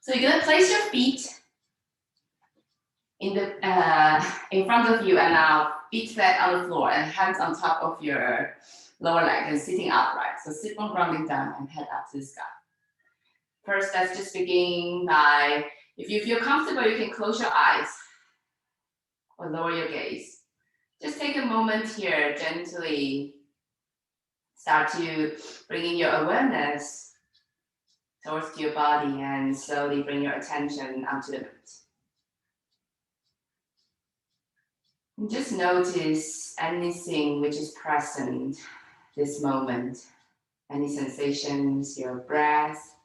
So you're gonna place your feet in front of you, and now feet flat on the floor and hands on top of your lower leg and sitting upright. So sit bone grounding down and head up to the sky. First, let's just begin by, if you feel comfortable, you can close your eyes or lower your gaze. Just take a moment here, gently start to bring in your awareness towards your body and slowly bring your attention onto the mat. And just notice anything which is present this moment, any sensations, your breath,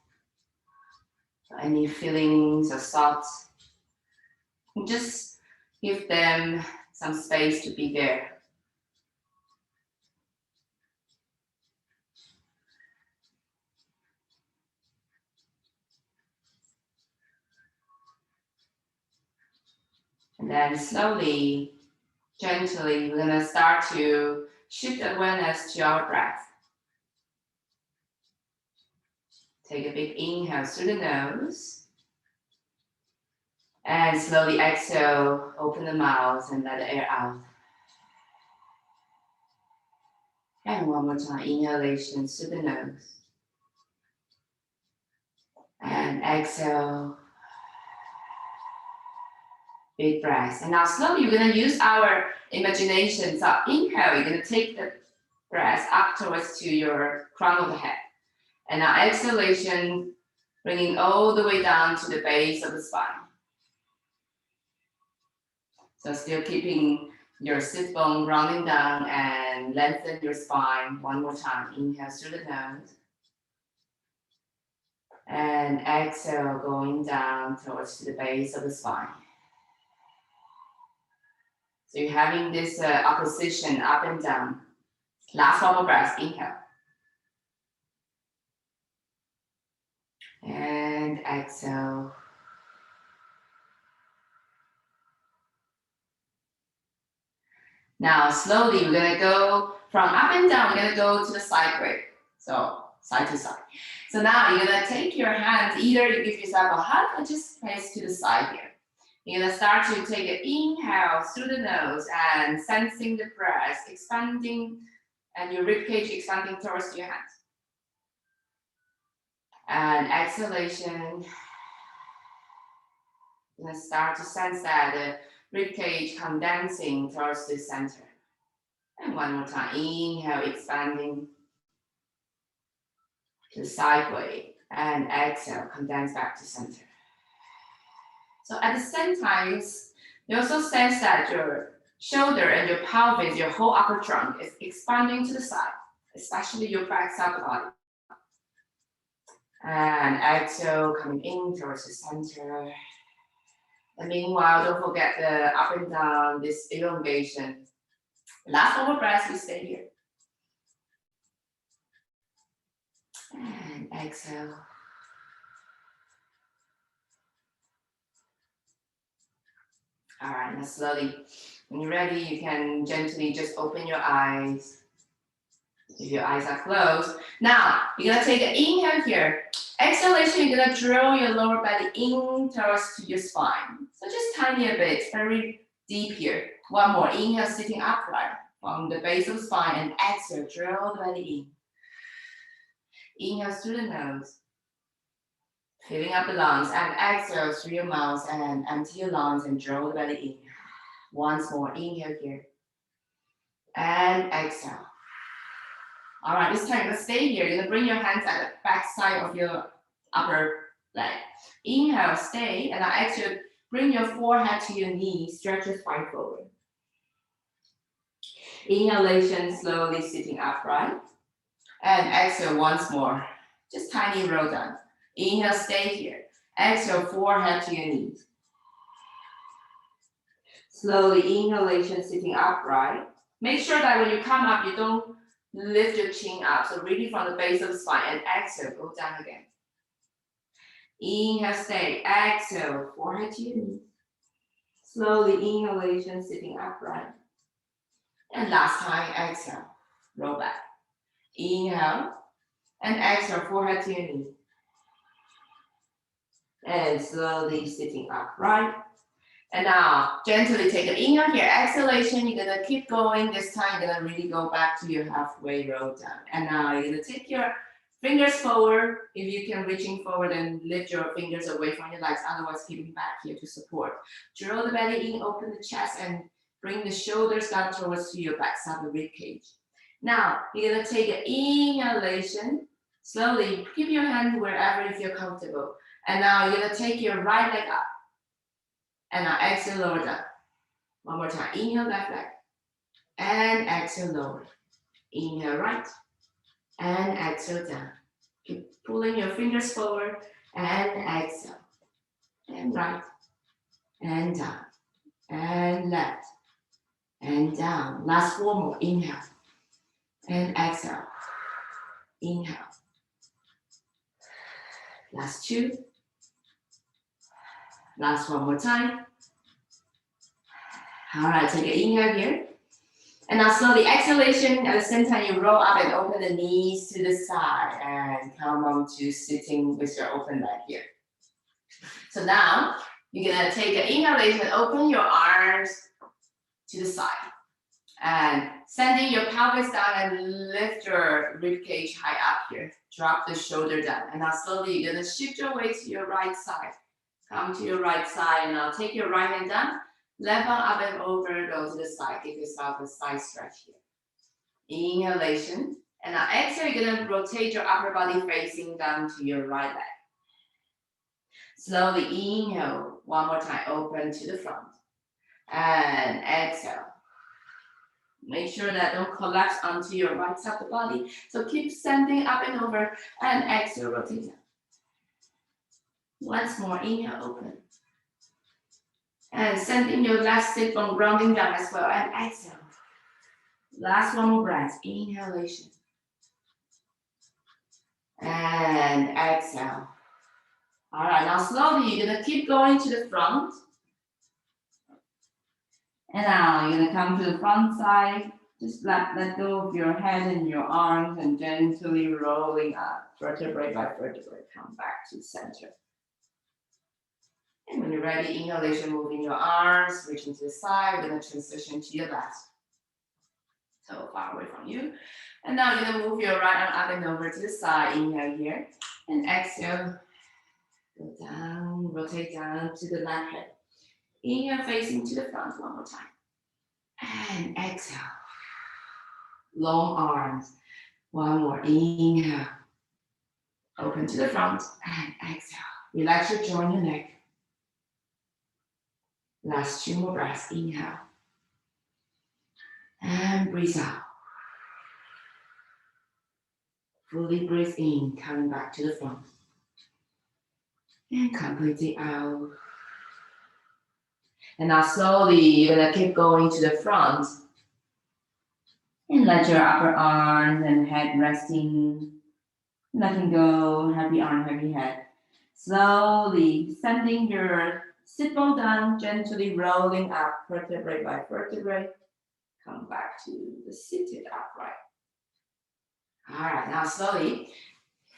any feelings or thoughts. And just give them some space to be there. And then slowly, gently, we're gonna start to shift awareness to our breath. Take a big inhale through the nose. And slowly exhale, open the mouth and let the air out. And one more time, inhalation through the nose. And exhale. Big breath. And now slowly we're gonna use our imagination. So inhale, you're gonna take the breath up towards to your crown of the head. And now exhalation, bringing all the way down to the base of the spine. So still keeping your sit bone rounding down and lengthen your spine. One more time. Inhale through the nose. And exhale, going down towards the base of the spine. So you're having this opposition up and down. Last one more breath, inhale. And exhale. Now slowly we're gonna go from up and down, we're gonna go to the side way. So side to side. So now you're gonna take your hands, either you give yourself a hug or just place to the side here. You're gonna start to take an inhale through the nose and sensing the breath expanding and your ribcage expanding towards your hands. And exhalation, you're gonna start to sense that the ribcage condensing towards the center. And one more time, inhale, expanding to sideway, and exhale, condense back to center. So at the same time, you also sense that your shoulder and your pelvis, your whole upper trunk is expanding to the side, especially your back side of the body. And exhale, coming in towards the center. And meanwhile, don't forget the up and down, this elongation. Last over breath, we stay here. And exhale. All right, now slowly, when you're ready, you can gently just open your eyes. If your eyes are closed. Now, you're gonna take an inhale here. Exhalation, you're gonna draw your lower belly in towards to your spine. So just tiny a bit, very deep here. One more, inhale, sitting upright from the base of the spine, and exhale, draw the belly in. Inhale through the nose. Filling up the lungs, and exhale through your mouth and empty your lungs and draw the belly in. Once more, inhale here. And exhale. All right, this time, let's stay here. You're gonna bring your hands at the back side of your upper leg. Inhale, stay, and now exhale, bring your forehead to your knee, stretch your spine forward. Inhalation, slowly sitting upright. And exhale once more, just tiny roll down. Inhale, stay here. Exhale, forehead to your knees. Slowly, inhalation, sitting upright. Make sure that when you come up, you don't lift your chin up. So really from the base of the spine, and exhale, go down again. Inhale, stay. Exhale, forehead to your knees. Slowly, inhalation, sitting upright. And last time, exhale, roll back. Inhale, and exhale, forehead to your knees. And slowly sitting upright. And now, gently take an inhale here, exhalation, you're gonna keep going. This time, you're gonna really go back to your halfway roll down. And now, you're gonna take your fingers forward. If you can, reaching forward and lift your fingers away from your legs, otherwise keeping back here to support. Draw the belly in, open the chest, and bring the shoulders down towards your backside of the rib cage. Now, you're gonna take an inhalation, slowly, keep your hand wherever you feel comfortable. And now, you're gonna take your right leg up. And now exhale, lower down. One more time. Inhale, left leg. And exhale, lower. Inhale, right. And exhale, down. Keep pulling your fingers forward. And exhale. And right. And down. And left. And down. Last four more. Inhale. And exhale. Inhale. Last two. Last one more time. All right, take an inhale here. And now slowly exhalation, at the same time you roll up and open the knees to the side and come on to sitting with your open leg here. So now you're gonna take an inhalation, open your arms to the side. And sending your pelvis down and lift your rib cage high up here. Drop the shoulder down. And now slowly you're gonna shift your weight to your right side. Come to your right side and now take your right hand down. Left arm up and over, go to the side. Give yourself a side stretch here. Inhalation. And now exhale, you're gonna rotate your upper body facing down to your right leg. Slowly inhale, one more time, open to the front. And exhale. Make sure that don't collapse onto your right side of the body. So keep sending up and over and exhale, rotate down. Once more, inhale, open. And sending your left sit bone rounding down as well, and exhale. Last one more breath, inhalation. And exhale. All right, now slowly, you're gonna keep going to the front. And now you're gonna come to the front side. Just let go of your head and your arms and gently rolling up, vertebrae by vertebrae, come back to center. And when you're ready, inhalation, moving your arms, reaching to the side. We're gonna transition to your left. So far away from you. And now you're gonna move your right arm up and over to the side. Inhale here. And exhale. Go down, rotate down to the left hip. Inhale, facing to the front one more time. And exhale. Long arms. One more. Inhale. Open to the front. And exhale. Relax your jaw and your neck. Last two more breaths. Inhale. And breathe out. Fully breathe in, coming back to the front. And completely out. And now slowly, you're gonna keep going to the front. And let your upper arms and head resting. Letting go, heavy arm, heavy head. Slowly, sending your sit bone down, gently rolling up, vertebrae by vertebrae. Come back to the seated upright. All right, now slowly,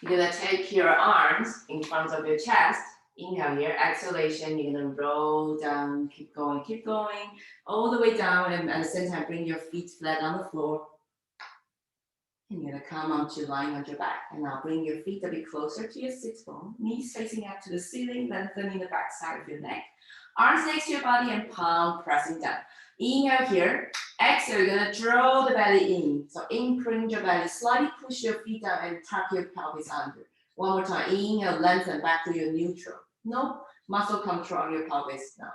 you're gonna take your arms in front of your chest. Inhale here, exhalation, you're gonna roll down, keep going, all the way down, and at the same time, bring your feet flat on the floor. And you're gonna come onto lying on your back. And now bring your feet a bit closer to your sit bone, knees facing up to the ceiling, lengthening the back side of your neck. Arms next to your body and palm pressing down. Inhale here, exhale, you're gonna draw the belly in. So imprint your belly, slightly push your feet down and tuck your pelvis under. One more time, inhale, lengthen back to your neutral. No muscle control on your pelvis now.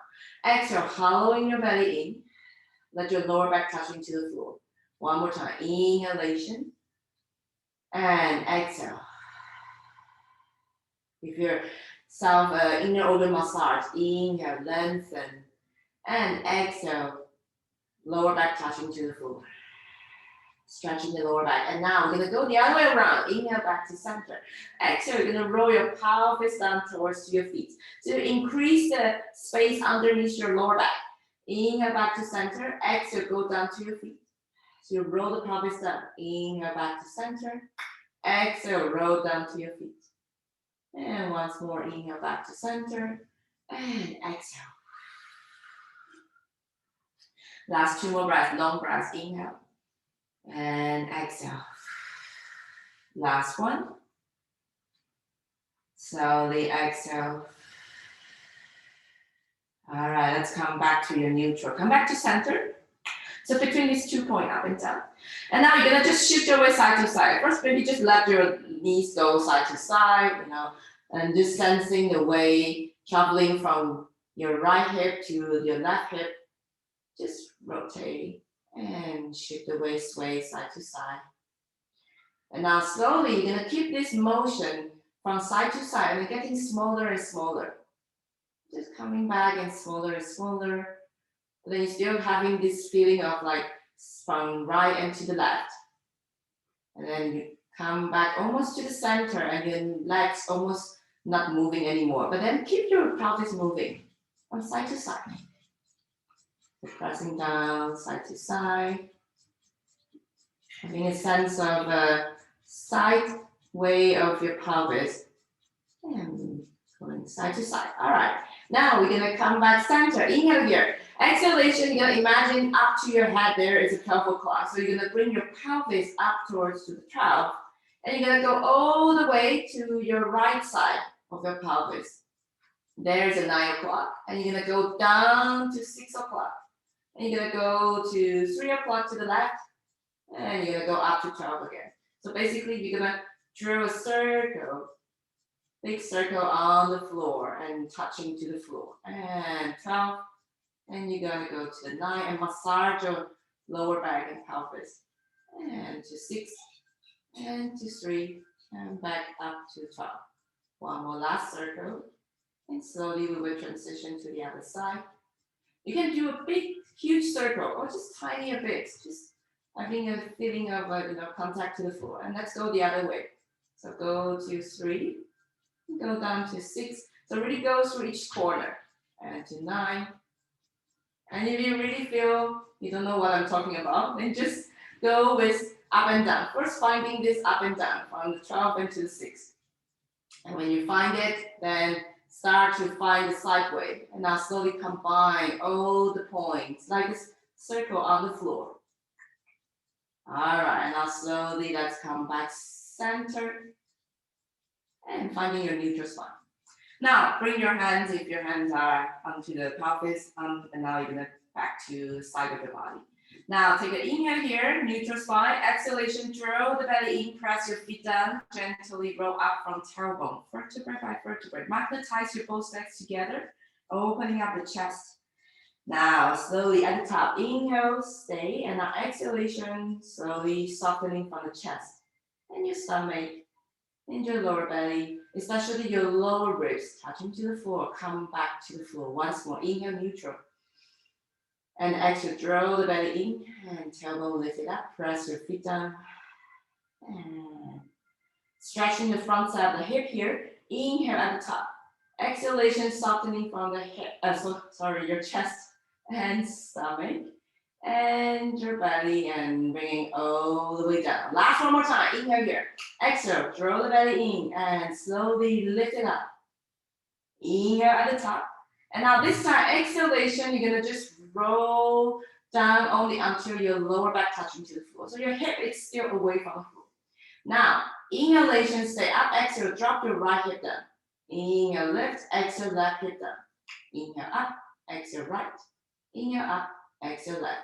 Exhale, hollowing your belly in. Let your lower back touching to the floor. One more time, inhalation. And exhale. If you're inner organ massage, inhale, lengthen. And exhale, lower back touching to the floor. Stretching the lower back. And now we're gonna go the other way around. Inhale back to center. Exhale, you're gonna roll your pelvis down towards your feet. So increase the space underneath your lower back. Inhale back to center. Exhale, go down to your feet. So you roll the pelvis down. Inhale back to center. Exhale, roll down to your feet. And once more, inhale back to center. And exhale. Last 2 more breaths, long breaths. Inhale. And exhale. Last one. Slowly exhale. All right, let's come back to your neutral. Come back to center. So between these 2 points, up and down. And now you're gonna just shift your weight side to side. First, maybe just let your knees go side to side, and just sensing the weight traveling from your right hip to your left hip. Just rotate and shift the weight, sway side to side. And now slowly, you're gonna keep this motion from side to side and getting smaller and smaller. Just coming back and smaller and smaller. And then you're still having this feeling of like from right and to the left. And then you come back almost to the center and your legs almost not moving anymore. But then keep your pelvis moving from side to side. So pressing down side to side. Having a sense of a side way of your pelvis. And going side to side. All right. Now we're gonna come back center. Inhale here. Exhalation, you're gonna imagine up to your head there is a 12 o'clock. So you're gonna bring your pelvis up towards to the 12. And you're gonna go all the way to your right side of your pelvis. There's a 9 o'clock. And you're gonna go down to 6 o'clock. And you're gonna go to 3 o'clock to the left. And you're gonna go up to 12 again. So basically you're gonna draw a circle. Big circle on the floor and touching to the floor. And 12. And you're gonna go to the 9 and massage your lower back and pelvis. And to 6, and to 3, and back up to 12. One more last circle. And slowly we will transition to the other side. You can do a big, huge circle or just tiny a bit. Just having a feeling of contact to the floor. And let's go the other way. So go to 3, go down to 6. So really go through each corner. And to 9. And if you really feel you don't know what I'm talking about, then just go with up and down. First finding this up and down from the 12 and to the 6. And when you find it, then start to find the side way. And now slowly combine all the points, like this circle on the floor. All right, and now slowly let's come back center. And finding your neutral spine. Now, bring your hands, if your hands are onto the pelvis, and now you're gonna back to the side of your body. Now, take an inhale here, neutral spine. Exhalation, draw the belly in, press your feet down, gently roll up from tailbone, vertebrae by vertebrae. Magnetize your both legs together, opening up the chest. Now, slowly at the top, inhale, stay, and now exhalation, slowly softening from the chest. And your stomach, and your lower belly, especially your lower ribs, touching to the floor, come back to the floor. Once more, inhale, neutral. And exhale, draw the belly in, and tailbone lift it up, press your feet down. And stretching the front side of the hip here, inhale at the top. Exhalation, softening from the hip, your chest and stomach. And your belly and bringing all the way down. Last one more time, inhale here. Exhale, draw the belly in and slowly lift it up. Inhale at the top. And now this time, exhalation, you're gonna just roll down only until your lower back touching to the floor. So your hip is still away from the floor. Now, inhalation, stay up, exhale, drop your right hip down. Inhale, lift, exhale, left hip down. Inhale up, exhale, right. Inhale up, exhale, left.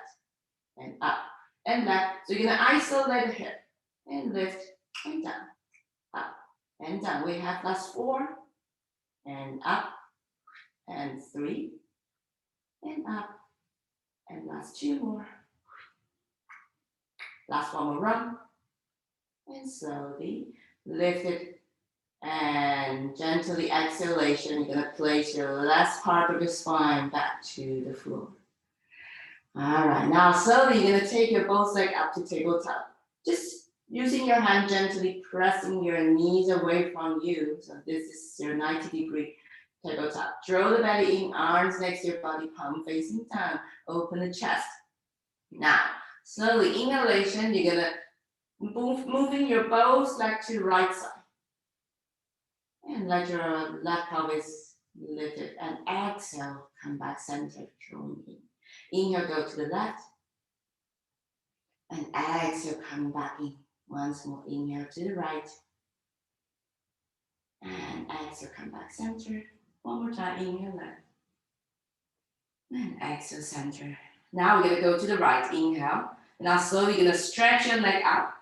And up and left. So you're gonna isolate the hip and lift and down, up and down. We have last 4 and up and 3 and up and last 2 more. Last one more run and slowly lift it and gently exhalation. You're gonna place your last part of your spine back to the floor. All right, now slowly you're gonna take your both legs up to tabletop. Just using your hand gently pressing your knees away from you. So this is your 90-degree tabletop. Draw the belly in, arms next to your body, palm facing down. Open the chest. Now, slowly inhalation, you're gonna moving your both legs to the right side. And let your left pelvis lift it. And exhale, come back center, drawing in. Inhale, go to the left. And exhale, come back in. Once more, inhale to the right. And exhale, come back center. One more time, inhale left. And exhale, center. Now we're gonna go to the right, inhale. Now slowly you're gonna stretch your leg out.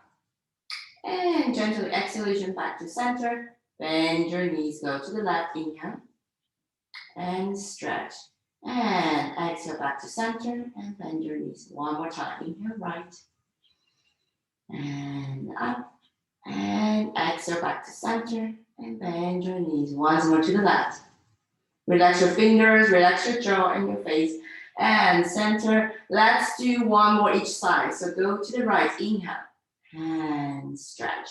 And gently exhalation back to center. Bend your knees, go to the left, inhale. And stretch. And exhale back to center and bend your knees. One more time, inhale right. And up. And exhale back to center and bend your knees. Once more to the left. Relax your fingers, relax your jaw and your face. And center. Let's do one more each side. So go to the right, inhale. And stretch.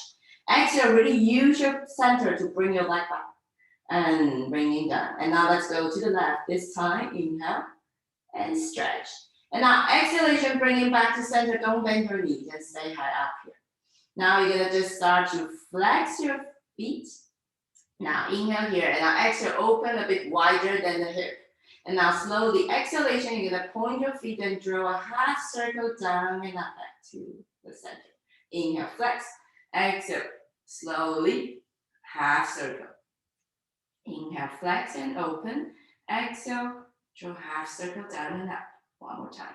Exhale, really use your center to bring your leg back. And bring it down. And now let's go to the left. This time, inhale. And stretch. And now exhalation, bring it back to center. Don't bend your knees and stay high up here. Now you're gonna just start to flex your feet. Now inhale here, and now exhale, open a bit wider than the hip. And now slowly, exhalation, you're gonna point your feet and draw a half circle down and up back to the center. Inhale, flex. Exhale, slowly, half circle. Inhale, flex and open. Exhale, draw half circle down and up. One more time.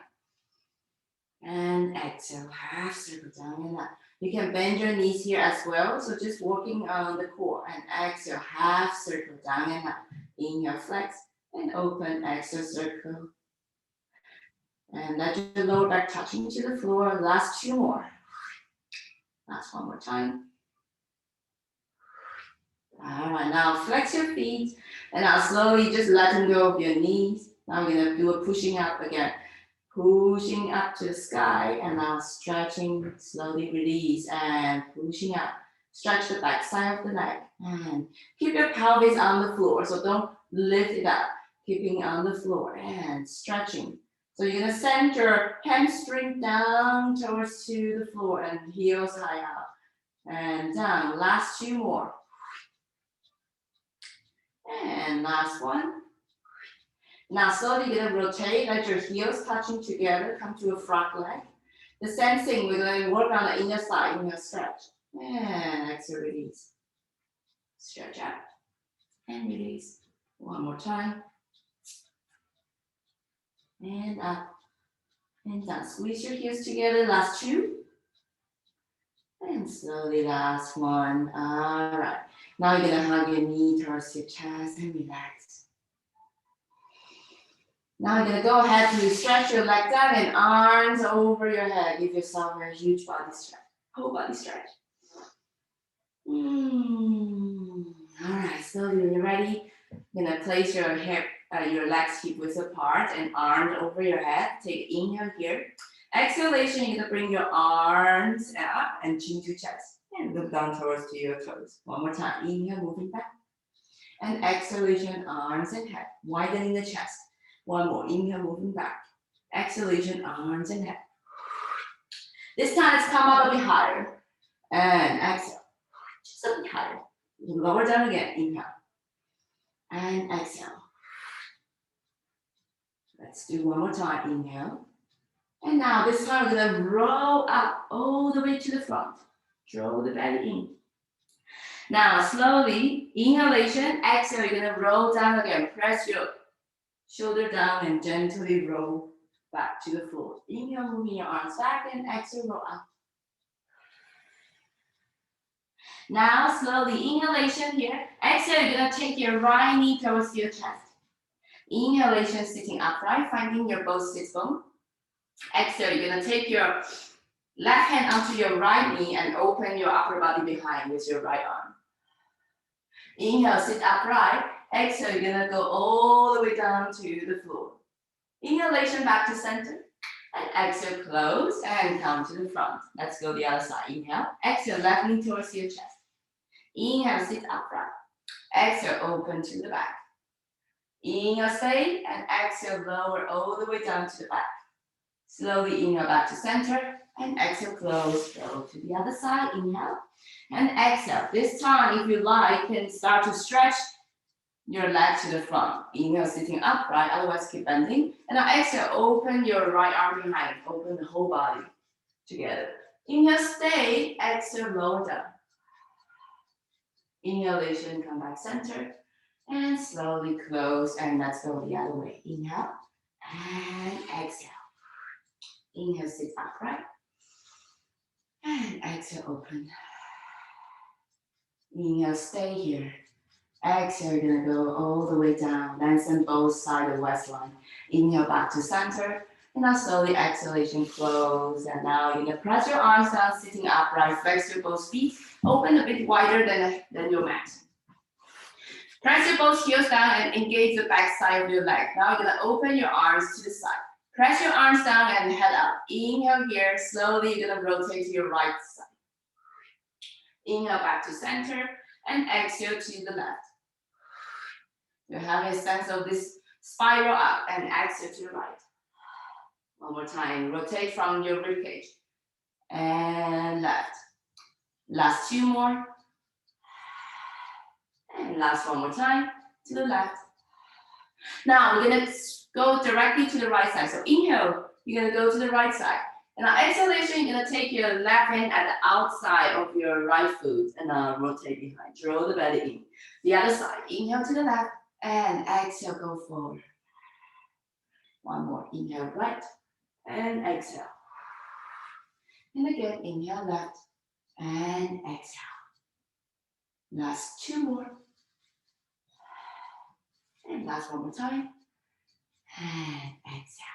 And exhale, half circle down and up. You can bend your knees here as well. So just working on the core. And exhale, half circle down and up. Inhale, flex and open. Exhale, circle. And let your lower back touching to the floor. Last two more. Last one more time. All right, now flex your feet. And now slowly just letting go of your knees. Now we're going to do a pushing up again. Pushing up to the sky, and now stretching, slowly release, and pushing up. Stretch the back side of the leg, and keep your pelvis on the floor, so don't lift it up. Keeping on the floor, and stretching. So you're gonna send your hamstring down towards to the floor, and heels high up, and down. Last two more. And last one. Now slowly you're gonna rotate, let your heels touching together, come to a front leg. The same thing, we're gonna work on the inner side, inner stretch. And exhale, release. Stretch out and release. One more time. And up and down. Squeeze your heels together, last two. And slowly, last one. All right. Now you're gonna hug your knee towards your chest and relax. Now you're gonna go ahead to stretch your leg down and arms over your head. Give yourself a huge body stretch, whole body stretch. All right, slowly when you're ready, you're gonna place your your legs hip width apart and arms over your head. Take inhale here. Exhalation, you're gonna bring your arms up and chin to chest and look down towards to your toes. One more time, inhale, moving back. And exhalation, arms and head, widening the chest. One more, inhale, moving back. Exhalation, arms and head. This time, let's come up a bit higher. And exhale, just a bit higher. Lower down again, inhale. And exhale. Let's do one more time, inhale. And now this time, we're gonna roll up all the way to the front. Draw the belly in. Now, slowly, inhalation, exhale, you're gonna roll down again. Press your shoulder down and gently roll back to the floor. Inhale, moving your arms back and exhale, roll up. Now, slowly, inhalation here. Exhale, you're gonna take your right knee towards your chest. Inhalation, sitting upright, finding your both sit bone. Exhale, you're gonna take your left hand onto your right knee and open your upper body behind with your right arm. Inhale, sit upright. Exhale, you're gonna go all the way down to the floor. Inhalation back to center. And exhale, close and come to the front. Let's go the other side. Inhale. Exhale, left knee towards your chest. Inhale, sit upright. Exhale, open to the back. Inhale, stay, and exhale, lower all the way down to the back. Slowly inhale back to center. And exhale, close. Go to the other side. Inhale. And exhale. This time, if you like, you can start to stretch your leg to the front. Inhale, sitting upright. Otherwise, keep bending. And now exhale, open your right arm behind. Open the whole body together. Inhale, stay. Exhale, lower down. Inhalation, come back center. And slowly close. And let's go the other way. Inhale. And exhale. Inhale, sit upright. And exhale, open. Inhale, stay here. Exhale, you're gonna go all the way down. Lengthen both sides of waistline. Inhale, back to center. And now slowly exhalation, close. And now you're gonna press your arms down, sitting upright. Flex your both feet. Open a bit wider than your mat. Press your both heels down and engage the back side of your leg. Now you're gonna open your arms to the side. Press your arms down and head up. Inhale here. Slowly you're gonna rotate to your right side. Inhale back to center and exhale to the left. You have a sense of this spiral up and exhale to the right. One more time. Rotate from your ribcage. And left. Last two more. And last one more time to the left. Now we're gonna go directly to the right side. So inhale, you're gonna go to the right side. And now exhalation, you're gonna take your left hand at the outside of your right foot and rotate behind. Draw the belly in. The other side. Inhale to the left and exhale, go forward. One more. Inhale right and exhale. And again, inhale left and exhale. Last two more. And last one more time. And exhale.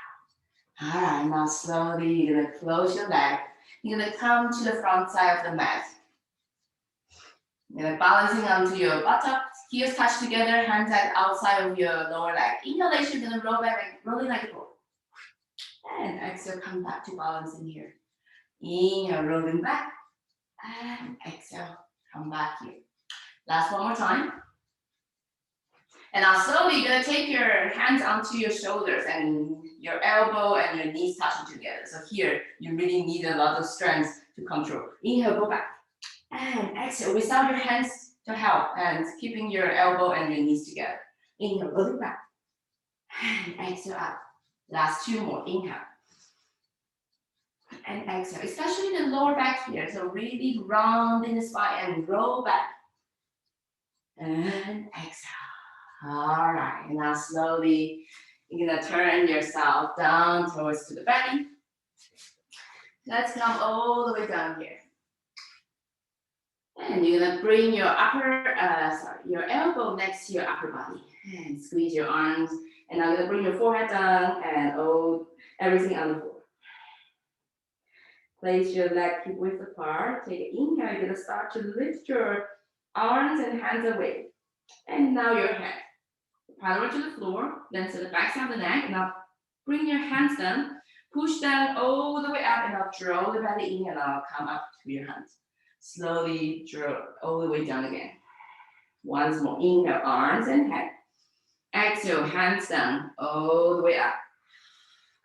All right, now slowly you're gonna close your leg. You're gonna come to the front side of the mat. You're gonna balancing onto your buttocks, heels touch together, hands at outside of your lower leg. Inhalation, you're gonna roll back, rolling like a ball. And exhale, come back to balancing here. Inhale, rolling back. And exhale, come back here. Last one more time. And now slowly you're gonna take your hands onto your shoulders and your elbow and your knees touching together. So here, you really need a lot of strength to control. Inhale, go back. And exhale, without your hands to help and keeping your elbow and your knees together. Inhale, rolling back. And exhale up. Last two more, inhale. And exhale, especially the lower back here. So really round in the spine and roll back. And exhale. All right, and now slowly, you're gonna turn yourself down towards to the belly. Let's come all the way down here. And you're gonna bring your your elbow next to your upper body. And squeeze your arms. And now you're gonna bring your forehead down and everything on the floor. Place your leg hip width apart. Take an inhale, you're gonna start to lift your arms and hands away. And now your head. Parallel to the floor, then to the back side of the neck. Now bring your hands down, push down all the way up, and now draw the belly in, and now come up to your hands. Slowly draw all the way down again. Once more, inhale, arms and head. Exhale, hands down, all the way up.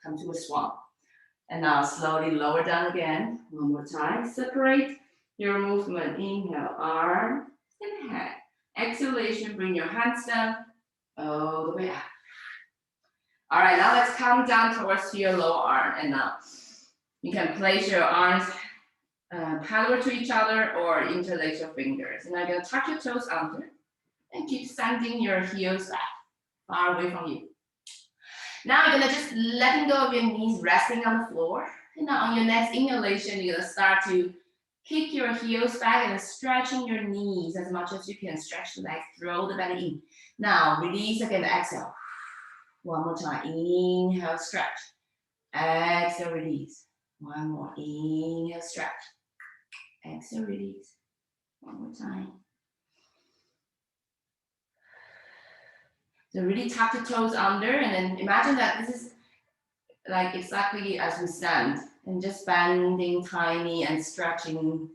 Come to a swan. And now slowly lower down again. One more time. Separate your movement. Inhale, arm and head. Exhalation, bring your hands down. All the way up. All right, now let's come down towards your lower arm. And now you can place your arms parallel to each other or interlace your fingers. And now you're gonna tuck your toes under and keep sending your heels back, far away from you. Now you're gonna just letting go of your knees, resting on the floor. And now on your next inhalation, you're gonna start to kick your heels back and stretching your knees as much as you can. Stretch the legs, throw the belly in. Now release again, exhale. One more time, inhale, stretch. Exhale, release. One more, inhale, stretch. Exhale, release. One more time. So really tuck the toes under and then imagine that this is like exactly as we stand. And just bending tiny and stretching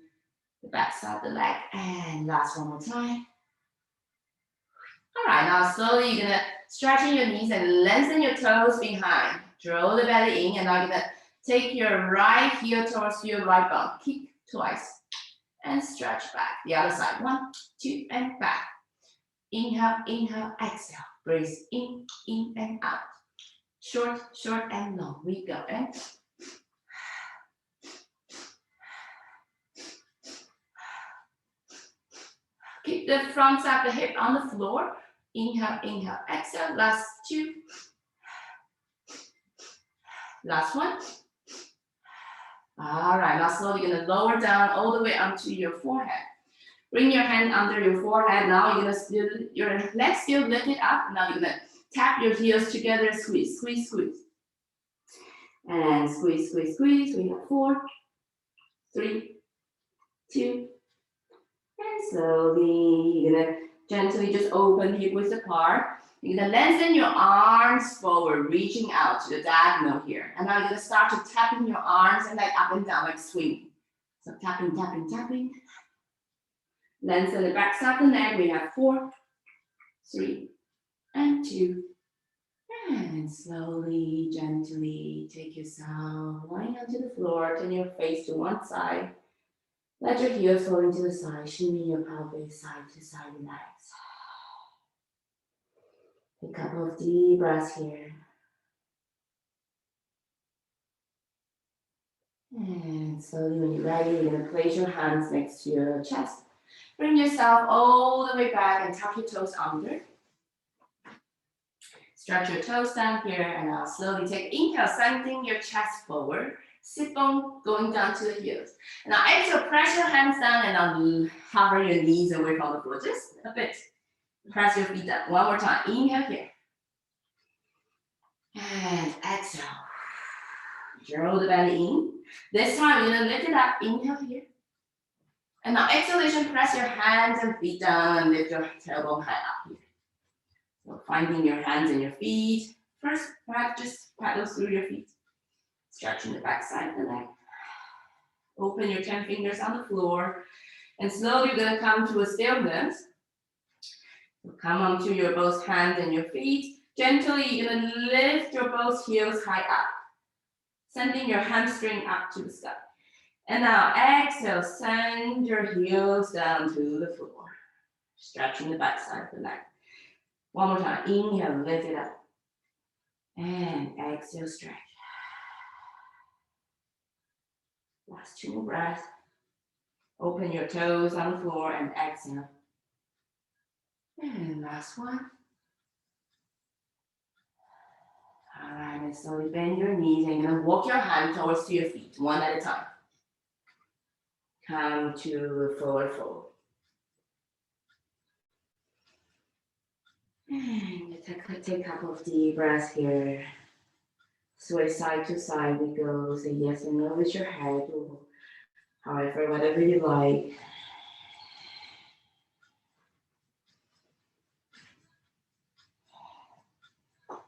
the back side of the leg. And last one more time. All right, now slowly you're gonna stretching your knees and lengthen your toes behind. Draw the belly in, and now you're gonna Take your right heel towards your right bum. Kick twice and stretch back. The other side. 1, 2, and back. Inhale, inhale, exhale. Breathe in and out. Short, short, and long. We go. And keep the front side of the hip on the floor. Inhale, inhale, exhale. Last 2. Last 1. All right, now slowly you're gonna lower down all the way onto your forehead. Bring your hand under your forehead. Now you're gonna still, your legs still lifted up. Now you're gonna tap your heels together, squeeze, squeeze, squeeze. And squeeze, squeeze, squeeze. We have 4, 3, 2, and slowly you're gonna gently just open hip width apart. You're gonna lengthen your arms forward, reaching out to the diagonal here. And now you're gonna start to tapping your arms and like up and down, like swinging. So tapping, tapping, tapping. Lengthen the back side of the neck. We have 4, 3, and 2. And slowly, gently take yourself lying onto the floor. Turn your face to one side. Let your heels fall into the side. Shimmy your pelvis side to side. Relax. A couple of deep breaths here. And slowly, when you're ready, you're going to place your hands next to your chest. Bring yourself all the way back and tuck your toes under. Stretch your toes down here and now slowly take inhale, sending your chest forward. Sit bone going down to the heels. And now exhale, press your hands down and now hover your knees away from the floor. Just a bit. Press your feet down. One more time. Inhale here. And exhale. Draw the belly in. This time you're gonna lift it up. Inhale here. And now exhalation, press your hands and feet down and lift your tailbone high up here. So finding your hands and your feet. First, perhaps just paddle through your feet. Stretching the back side of the leg. Open your 10 fingers on the floor. And slowly you're gonna come to a stillness. So come onto your both hands and your feet. Gently, you're gonna lift your both heels high up. Sending your hamstring up to the sky. And now exhale, send your heels down to the floor. Stretching the back side of the leg. One more time. Inhale, lift it up. And exhale, stretch. Last 2 more breaths. Open your toes on the floor and exhale. And last one. All right, and slowly bend your knees and you're gonna walk your hand towards your feet, one at a time. Come to forward fold. And take a couple of deep breaths here. Sway side to side we go. Say yes and no with your head, or however, whatever you like.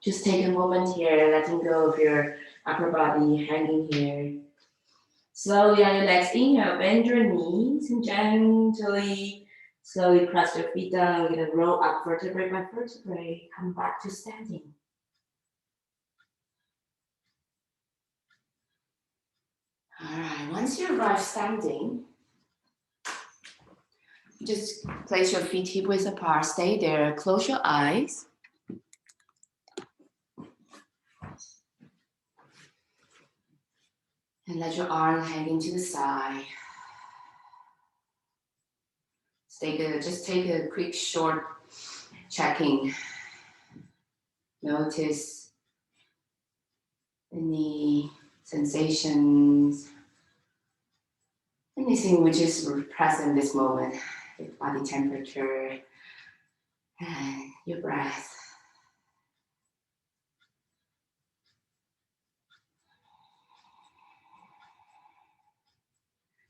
Just take a moment here, letting go of your upper body hanging here. Slowly on your legs, inhale, bend your knees and gently, slowly press your feet down. We're gonna roll up vertebrae by vertebrae. Come back to standing. All right, once you arrive standing, just place your feet hip width apart. Stay there, close your eyes. And let your arms hang into the side. Just take a quick short checking. Notice any sensations, anything which is present in this moment. Your body temperature and your breath.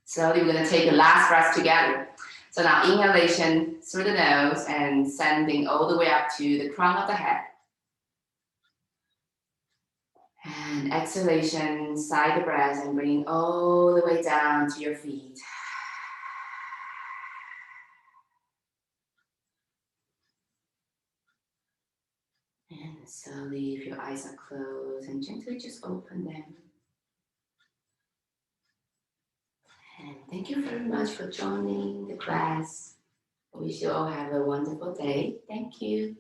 Slowly, we're going to take the last breath together. So now inhalation through the nose and sending all the way up to the crown of the head. And exhalation, side the breath and bring all the way down to your feet. And slowly, if your eyes are closed, and gently just open them. Thank you very much for joining the class. I wish you all have a wonderful day. Thank you.